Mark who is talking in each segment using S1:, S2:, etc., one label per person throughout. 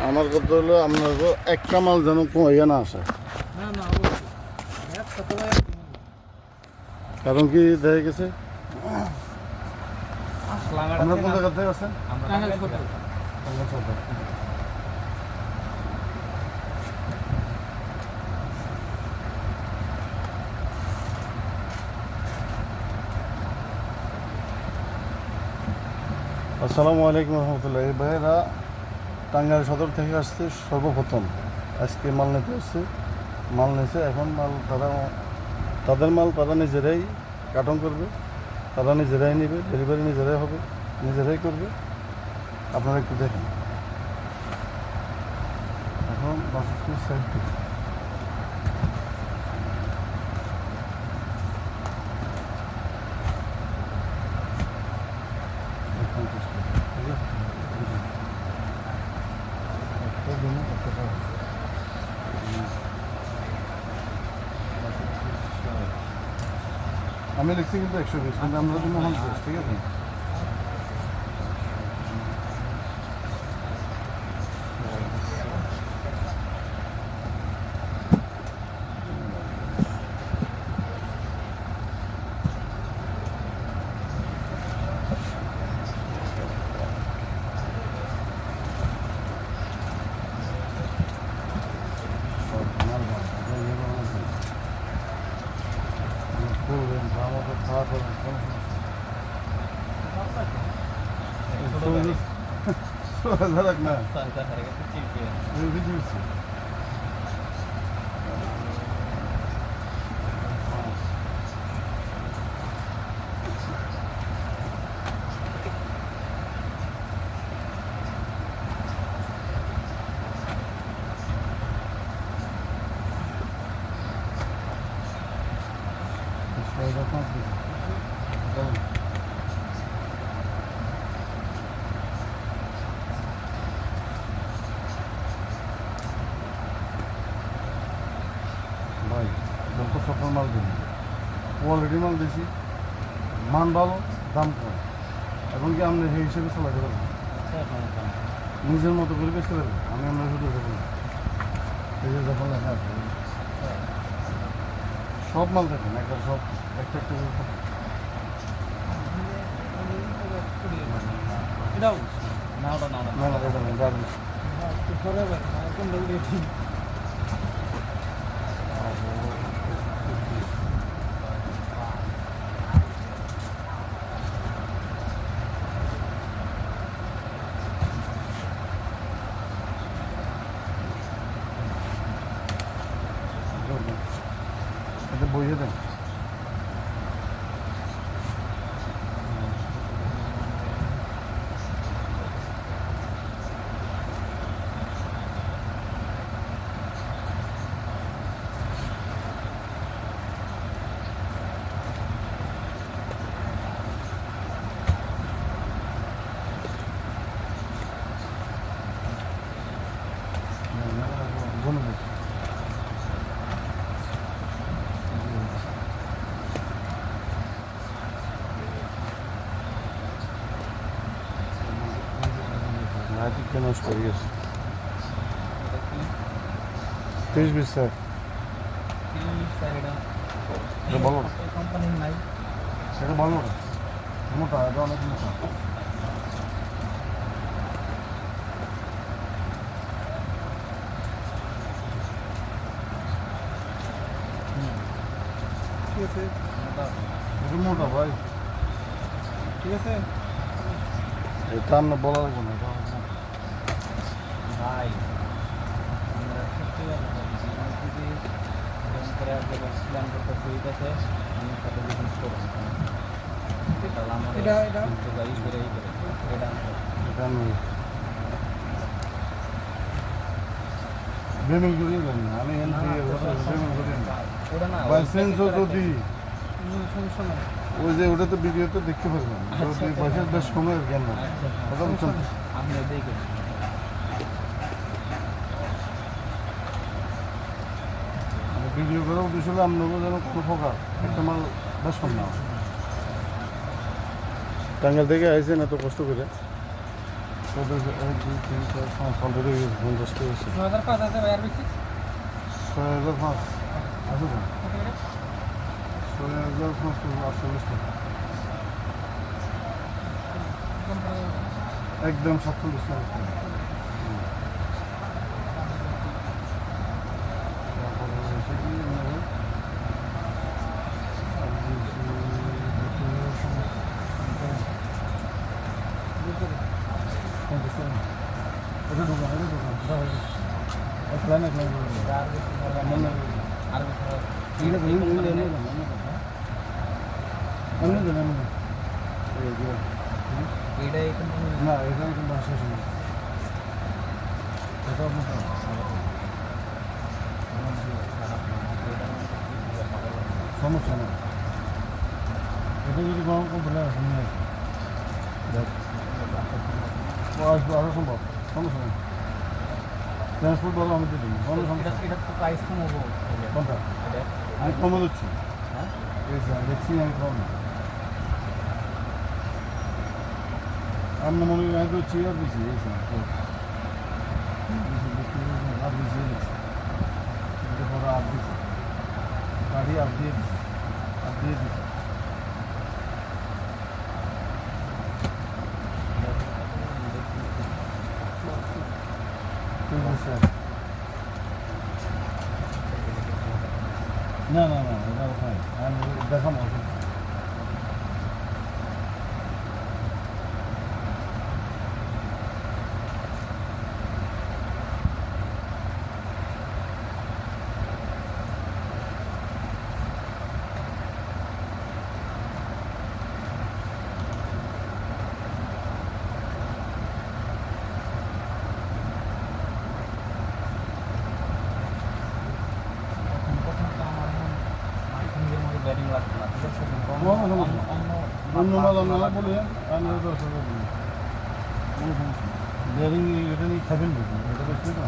S1: আমার কথা হলো আপনার একটা মাল যেন ইয়ে না আসে। কারণ কি দেখা গেছে আপনার কোন জায়গা থেকে আছেন? আসসালামু আলাইকুম রহমতুল্লাহ। এই ভাইয়েরা টাঙ্গাইল সদর থেকে আসছে সর্বপ্রথম, আজকে মাল নিতে আসছে। মাল নিয়েছে, এখন মাল তাদের মাল তারা নিজেরাই কার্টন করবে, তারা নিজেরাই নেবে, ডেলিভারি নিজেরাই হবে, নিজেরাই করবে। আপনারা একটু দেখেন। এখন 62 সাইড আমি লিখছি কিন্তু 120, কিন্তু আমরা জন্য 50, ঠিক আছে? না ভাই, যত সকল মাল দিন, কোয়ালিটি মাল দিছি, মান ভালো, দাম কম। এখন কি আপনি সেই হিসেবে চালাতে পারবেন? নিজের মতো করে বেচতে পারবেন। আমি আমরা শুধু দেখুন, এই যে যখন লেখা আছে সব মাল দেখেন, একটা সব একটা একটা এটা বইয়ে দেন। নাইটকে নষ্ট হয়ে গেছে। 30-20 স্যার, এটা ভালো না, সেটা ভালো না, মোটা, এটা অনেক মোটা। ঠিক আছে, এটা মোটা ভাই, ঠিক আছে। এটা আমরা বলা লাগবে না ভাই। আমরা সত্যি প্ল্যান করতেছি, ঠিক আছে, আমি সাথে বিজনেস করবো। এটা পেমেন্ট করিয়ে দেন না, আমি পেমেন্ট করিয়ে বাই সেন্স যদি ওই যে ওটা তো ভিডিওতে দেখতে পারবেন, পয়সার বেশ সময়ের জ্ঞান না, কথা বলছেন। ভিডিও করার উদ্দেশ্য হলে আপনাকে যেন কোনো প্রকার একটা মাল বেশ কম না। টাঙ্গাইল থেকে আইসেন এত কষ্ট করে, ওদের 1 2 3 4 5 অলরেডি 50 হয়েছে
S2: 2005 আছে ভাই আর বেশি
S1: 6005 আছে তো
S2: কত করে
S1: 6005 টাকা একদম 47 টাকা তারপরে হচ্ছে কি নেব এটা দোকান একলা না একলা
S2: আর বেশি
S1: ঠিক আছে
S2: এইটা এখন
S1: না এখানে কিন্তু শেষ নেই এটা আপনার সমস্যা নেই এটা যদি গরম কমপ্লেন আছে নিয়ে আসবে দেখ আসবো আরও সম্ভব সমস্যা নেই ট্রান্সপোর্ট বলো আমি দিয়ে দেবো কোনো সমস্যা
S2: এটা তো প্রাইস কম হবো
S1: কোনটা আমি কমে দিচ্ছি
S2: হ্যাঁ
S1: এই যে দেখছি আমি কম আমি মনে করি আমি তো চেয়ার দিচ্ছি এই স্যার আর দিচ্ছি এটা পরে আর দিচ্ছি গাড়ি আর দিয়ে দিচ্ছি আর দিয়ে দিচ্ছি ঠিক আছে স্যার না না না এটা ওখানে আমি দেখাবো
S2: ব্যাটিং লাগবে না ঠিক আছে
S1: অন্য মাল আমরা বলি আমি বিয়ারিং এটা নিয়ে খাবেন নাকি এটা বেশি না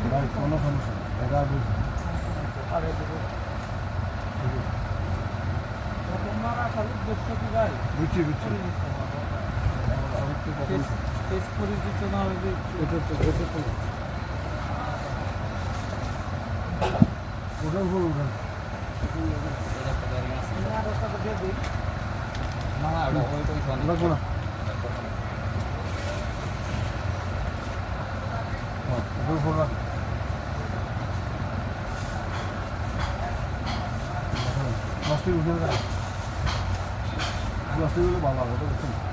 S1: ভাই কোনো সমস্যা নেই এটা বুঝি বুঝছি বুঝছি ওটার উপর উঠেন
S2: না না ওইটাই
S1: লাগবো না ওটার উপর রাখ প্লাস্টিক উঠে রাখ প্লাস্টিক হলে ভালো হবে ওটা বুঝছেন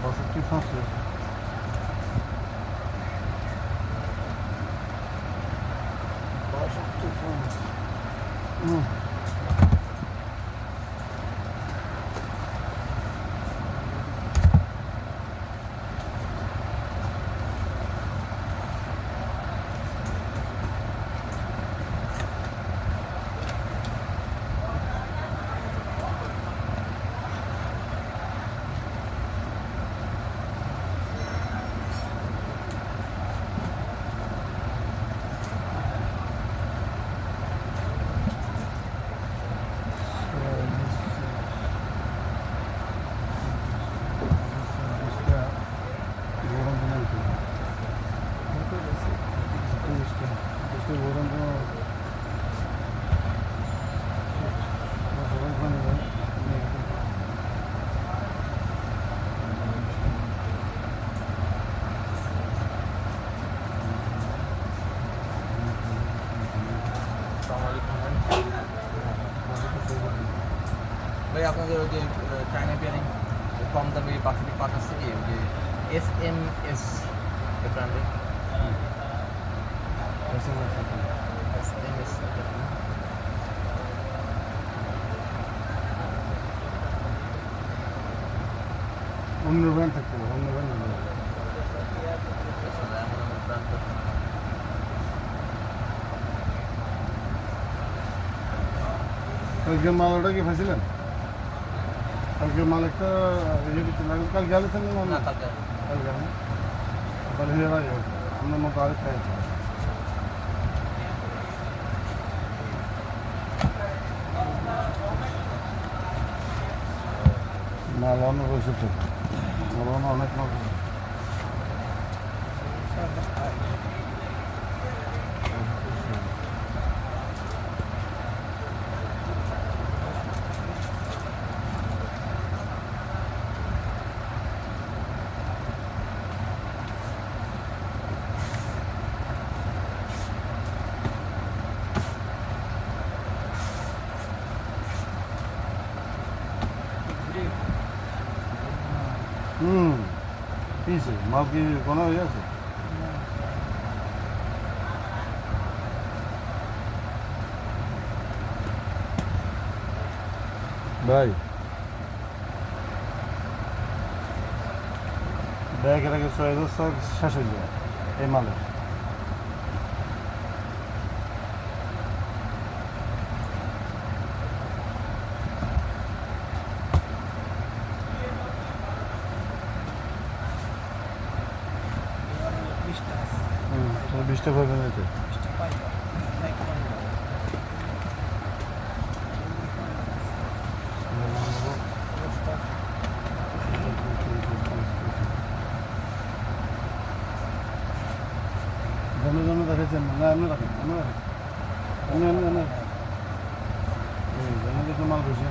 S1: বাষট্টি ফাঁসে বাষট্টি ফাঁস
S3: আপনাদের ওই যে চায়না বিয়ারিং কম দামে বাসুটি পাঠাচ্ছে কি ওই যে SMS ব্র্যান্ডের SMS
S1: অন্য ব্র্যান্ড থাকতে হবে, অন্য ব্র্যান্ড
S3: এমন ব্র্যান্ড
S1: কালকে মাল ওটা কি পাইছিলেন? কালকে মাল একটা ইয়ে দিতে লাগবে, কালকে আলেছেন না?
S3: না কালকে
S1: কালকে আমি তাহলে হেরা আপনার মতো আরেক খাই মাল অনেক হয়েছে তো, মাল অনেক মাল হয়েছে। কিছে মাল কি কোনো হয়ে আছে? ভাই ব্যাগের আগে 6,000 শেষ হয়ে যায় এই মালে। তুমি 20টা পাবেন এতে। জমে জমে দেখাচ্ছেন না? এমনি রাখেন, এমনি রাখেন, এমনি এমনি এমনি জমে দেখে মাল বেশি।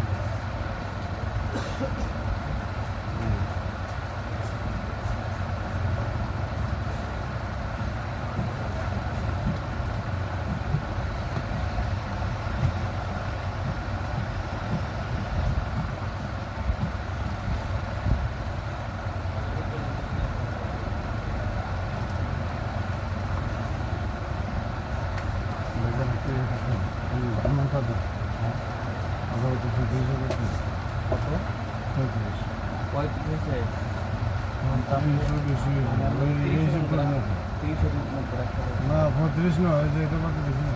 S1: না 35 না, এই যে এটা কত বেশি না,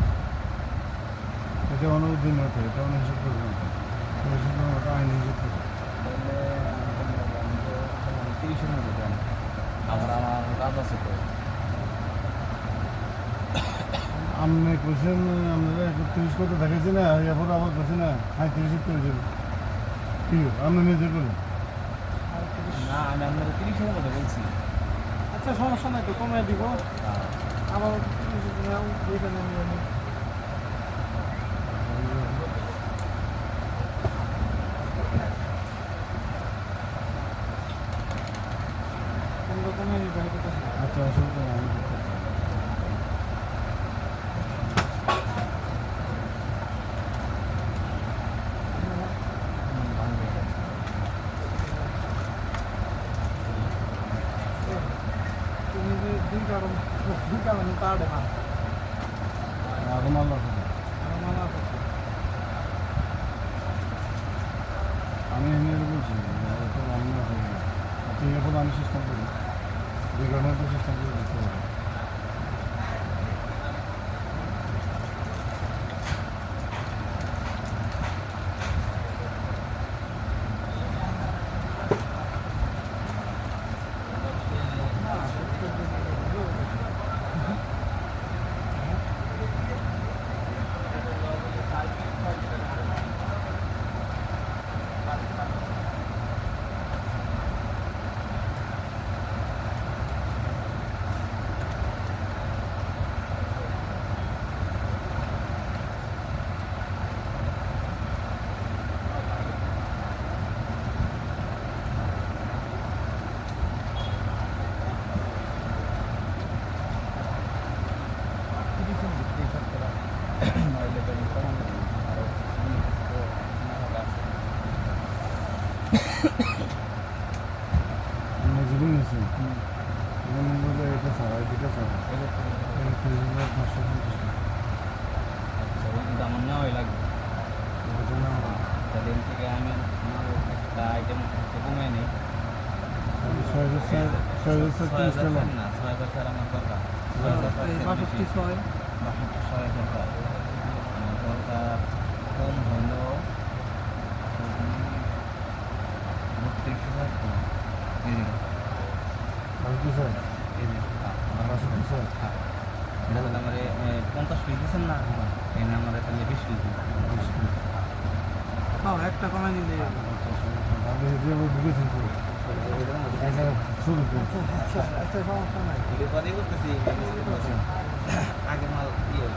S1: এটা অনেক দিন হতে, এটা অনেক হিসাব করবে না, আইন হিসাব করবে।
S3: আমার কাজ আছে তো
S1: আপনি কোশ্চেন আমরা 31 কত দেখাচ্ছি না, এরপর আবার কোশ্চেন না 35 করে দেবেন, ঠিক আছে আপনি নিজে করুন।
S3: না আমি আপনাকে 30-এর মধ্যে বলছি।
S2: আচ্ছা সমস্যা নাই তো, কমে দিব আবার কমে দিব।
S1: আচ্ছা অসুবিধা নেই, আমি করতে পারি। আরো মাল আছে, আমি এমনি বলছি তো আমি না করি না, আপনি এখন আমি সিস্টেম করি, 2 ঘন্টার সিস্টেম করে দিতে হবে। দিয়েছেন এখানে বলে এটা ছাড়া এটা ছাড়া
S3: এটা তো
S1: এই 550
S3: আচ্ছা ওই কিন্তু আমার নেওয়াই লাগবে
S1: এটা না
S3: তাদের থেকে আমি আমার একটা আইটেম কমে নেই
S1: 6000 টাকা
S3: না 6000 স্যার আমার দরকার
S2: এই 62
S3: 62 দরকার আমার দরকার কম হলো 32,000 কম এই যে
S1: আর কি স্যার
S3: এই যে আমার
S1: 550
S3: হ্যাঁ এটা হলো আমার 50 পিস দিচ্ছেন না এনে আমার তাহলে 20 পিস দিন
S2: হ্যাঁ একটা কমাই নিলে
S1: আমি যে বুঝে থাকি এটা শুরু করছি
S2: একটা সমস্যা নাই
S3: ভিডিও কলই করতেছি আগে মাল ইয়ে